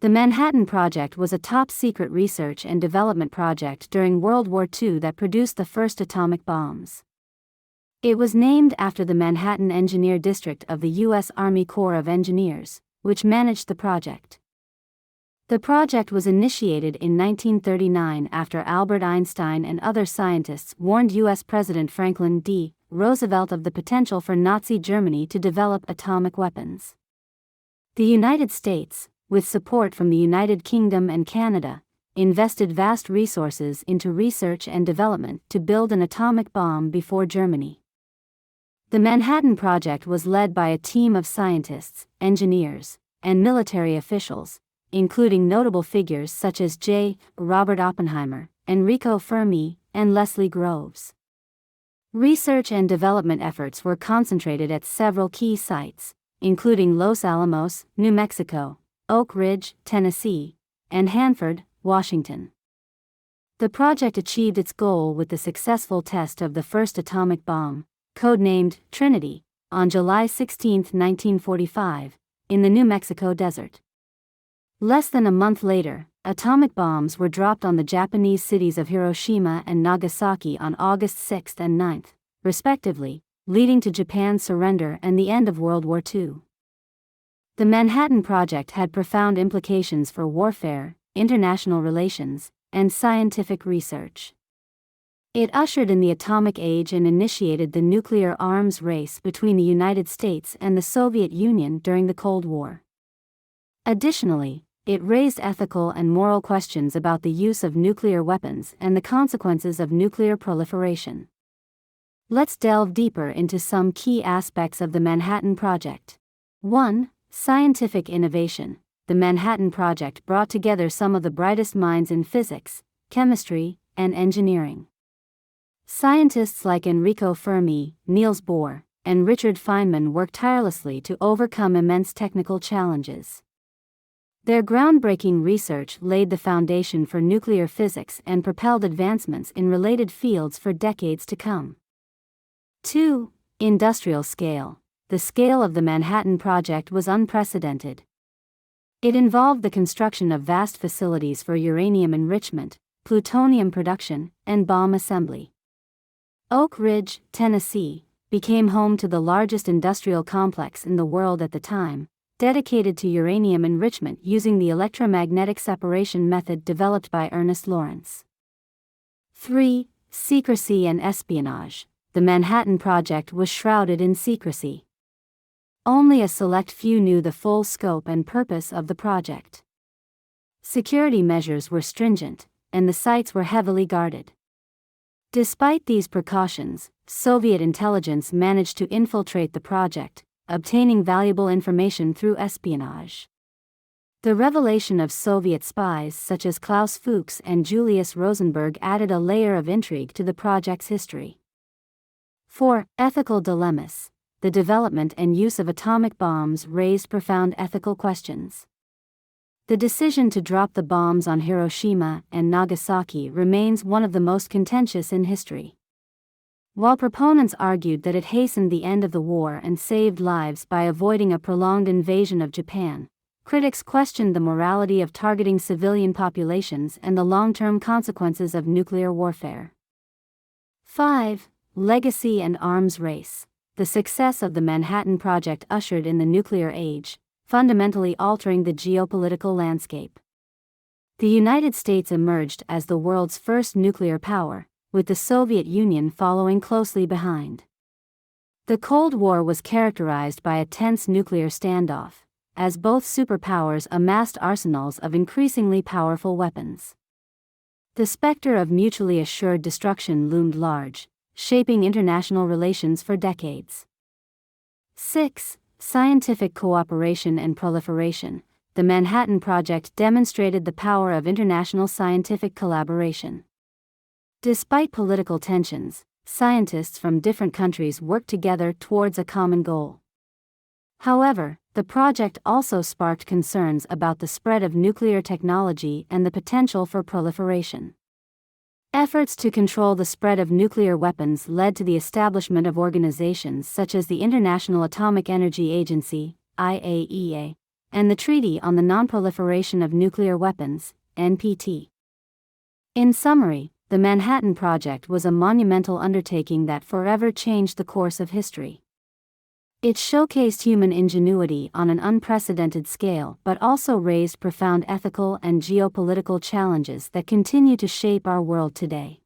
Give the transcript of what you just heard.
The Manhattan Project was a top-secret research and development project during World War II that produced the first atomic bombs. It was named after the Manhattan Engineer District of the U.S. Army Corps of Engineers, which managed the project. The project was initiated in 1939 after Albert Einstein and other scientists warned U.S. President Franklin D. Roosevelt of the potential for Nazi Germany to develop atomic weapons. The United States, with support from the United Kingdom and Canada, invested vast resources into research and development to build an atomic bomb before Germany. The Manhattan Project was led by a team of scientists, engineers, and military officials, including notable figures such as J. Robert Oppenheimer, Enrico Fermi, and Leslie Groves. Research and development efforts were concentrated at several key sites, including Los Alamos, New Mexico, Oak Ridge, Tennessee, and Hanford, Washington. The project achieved its goal with the successful test of the first atomic bomb, codenamed Trinity, on July 16, 1945, in the New Mexico desert. Less than a month later, atomic bombs were dropped on the Japanese cities of Hiroshima and Nagasaki on August 6 and 9, respectively, leading to Japan's surrender and the end of World War II. The Manhattan Project had profound implications for warfare, international relations, and scientific research. It ushered in the atomic age and initiated the nuclear arms race between the United States and the Soviet Union during the Cold War. Additionally, it raised ethical and moral questions about the use of nuclear weapons and the consequences of nuclear proliferation. Let's delve deeper into some key aspects of the Manhattan Project. 1. Scientific innovation. The Manhattan Project brought together some of the brightest minds in physics, chemistry, and engineering. Scientists like Enrico Fermi, Niels Bohr, and Richard Feynman worked tirelessly to overcome immense technical challenges. Their groundbreaking research laid the foundation for nuclear physics and propelled advancements in related fields for decades to come. 2. Industrial scale. The scale of the Manhattan Project was unprecedented. It involved the construction of vast facilities for uranium enrichment, plutonium production, and bomb assembly. Oak Ridge, Tennessee, became home to the largest industrial complex in the world at the time, dedicated to uranium enrichment using the electromagnetic separation method developed by Ernest Lawrence. 3. Secrecy and espionage. The Manhattan Project was shrouded in secrecy. Only a select few knew the full scope and purpose of the project. Security measures were stringent, and the sites were heavily guarded. Despite these precautions, Soviet intelligence managed to infiltrate the project, obtaining valuable information through espionage. The revelation of Soviet spies such as Klaus Fuchs and Julius Rosenberg added a layer of intrigue to the project's history. 4. Ethical dilemmas. The development and use of atomic bombs raised profound ethical questions. The decision to drop the bombs on Hiroshima and Nagasaki remains one of the most contentious in history. While proponents argued that it hastened the end of the war and saved lives by avoiding a prolonged invasion of Japan, critics questioned the morality of targeting civilian populations and the long-term consequences of nuclear warfare. 5. Legacy and arms race. The success of the Manhattan Project ushered in the nuclear age, fundamentally altering the geopolitical landscape. The United States emerged as the world's first nuclear power, with the Soviet Union following closely behind. The Cold War was characterized by a tense nuclear standoff, as both superpowers amassed arsenals of increasingly powerful weapons. The specter of mutually assured destruction loomed large, shaping international relations for decades. 6. Scientific cooperation and proliferation. The Manhattan Project demonstrated the power of international scientific collaboration. Despite political tensions, scientists from different countries worked together towards a common goal. However, the project also sparked concerns about the spread of nuclear technology and the potential for proliferation. Efforts to control the spread of nuclear weapons led to the establishment of organizations such as the International Atomic Energy Agency, IAEA, and the Treaty on the Non-Proliferation of Nuclear Weapons, NPT. In summary, the Manhattan Project was a monumental undertaking that forever changed the course of history. It showcased human ingenuity on an unprecedented scale but also raised profound ethical and geopolitical challenges that continue to shape our world today.